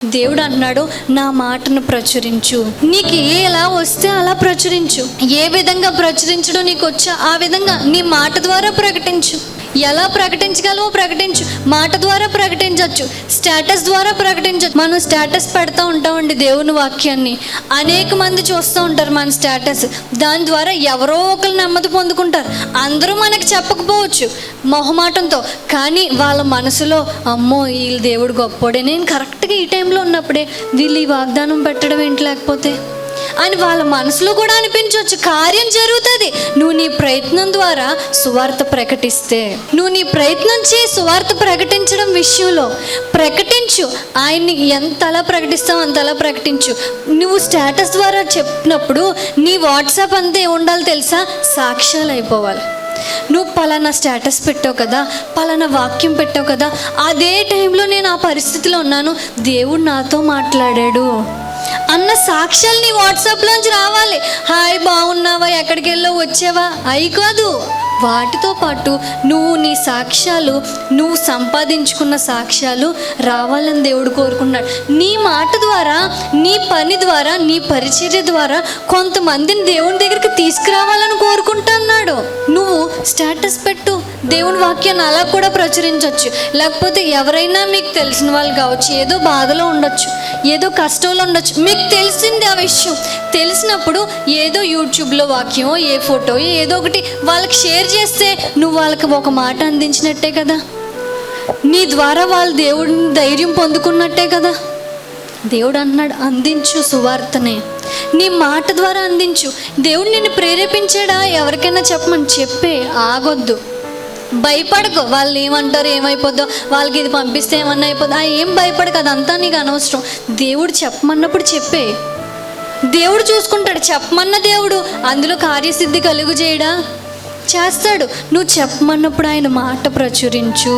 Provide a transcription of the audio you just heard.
దేవుడు అన్నాడు, నా మాటను ప్రచురించు. నీకు ఎలా వస్తే అలా ప్రచురించు. ఏ విధంగా ప్రచురించడం నీకు వచ్చా ఆ విధంగా నీ మాట ద్వారా ప్రకటించు. ఎలా ప్రకటించగలవో ప్రకటించు. మాట ద్వారా ప్రకటించవచ్చు, స్టేటస్ ద్వారా ప్రకటించవచ్చు. మనం స్టేటస్ పెడతా ఉంటామండి దేవుని వాక్యాన్ని. అనేక మంది చూస్తూ ఉంటారు మన స్టేటస్. దాని ద్వారా ఎవరో ఒకరు నెమ్మది పొందుకుంటారు. అందరూ మనకు చెప్పకపోవచ్చు మొహమాటంతో, కానీ వాళ్ళ మనసులో అమ్మో వీళ్ళు దేవుడు గొప్పోడే, నేను కరెక్ట్గా ఈ టైంలో ఉన్నప్పుడే వీళ్ళు ఈ వాగ్దానం పెట్టడం ఏంటి లేకపోతే అని వాళ్ళ మనసులో కూడా అనిపించవచ్చు. కార్యం జరుగుతుంది నువ్వు నీ ప్రయత్నం ద్వారా సువార్త ప్రకటిస్తే. నువ్వు నీ ప్రయత్నం చేయి సువార్త ప్రకటించడం విషయంలో. ప్రకటించు. ఆయన్ని ఎంతలా ప్రకటిస్తావు అంతలా ప్రకటించు. నువ్వు స్టేటస్ ద్వారా చెప్పినప్పుడు నీ వాట్సాప్ అంతా ఏముండాలి తెలుసా? సాక్ష్యాలు అయిపోవాలి. నువ్వు పలానా స్టేటస్ పెట్టావు కదా, పలానా వాక్యం పెట్టావు కదా, అదే టైంలో నేను ఆ పరిస్థితిలో ఉన్నాను, దేవుడు నాతో మాట్లాడాడు అన్న సాక్ష్యాలు నీ వాట్సాప్లోంచి రావాలి. హాయ్ బాగున్నావా, ఎక్కడికి వెళ్ళావు, వచ్చావా అయి కాదు. వాటితో పాటు నువ్వు నీ సాక్ష్యాలు, నువ్వు సంపాదించుకున్న సాక్ష్యాలు రావాలని దేవుడు కోరుకున్నాడు. నీ మాట ద్వారా, నీ పని ద్వారా, నీ పరిచర్య ద్వారా కొంతమందిని దేవుని దగ్గరికి తీసుకురావాలని కోరుకుంటున్నాడు. నువ్వు స్టేటస్ పెట్టు, దేవుని వాక్యాన్ని అలా కూడా ప్రచురించవచ్చు. లేకపోతే ఎవరైనా మీకు తెలిసిన వాళ్ళు కావచ్చు, ఏదో బాధలో ఉండొచ్చు, ఏదో కష్టంలో ఉండొచ్చు, మీకు తెలిసింది ఆ విషయం. తెలిసినప్పుడు ఏదో యూట్యూబ్లో వాక్యమో ఏ ఫోటో ఏదో ఒకటి వాళ్ళకి షేర్ చేస్తే నువ్వు వాళ్ళకి ఒక మాట అందించినట్టే కదా. నీ ద్వారా వాళ్ళు దేవుడిని ధైర్యం పొందుకున్నట్టే కదా. దేవుడు అన్నాడు, అందించు సువార్తనే, నీ మాట ద్వారా అందించు. దేవుడు నిన్ను ప్రేరేపించాడా ఎవరికైనా చెప్పమని, చెప్పే, ఆగొద్దు. భయపడకు, వాళ్ళు ఏమంటారు ఏమైపోద్దో, వాళ్ళకి ఇది పంపిస్తే ఏమన్నా అయిపోద్దో, ఏం భయపడకు, అదంతా నీకు అనవసరం. దేవుడు చెప్పమన్నప్పుడు చెప్పే, దేవుడు చూసుకుంటాడు. చెప్పమన్న దేవుడు అందులో కార్యసిద్ధి కలుగు చేయడా? చేస్తాడు. నువ్వు చెప్పమన్నప్పుడు ఆయన మాట ప్రచురించు.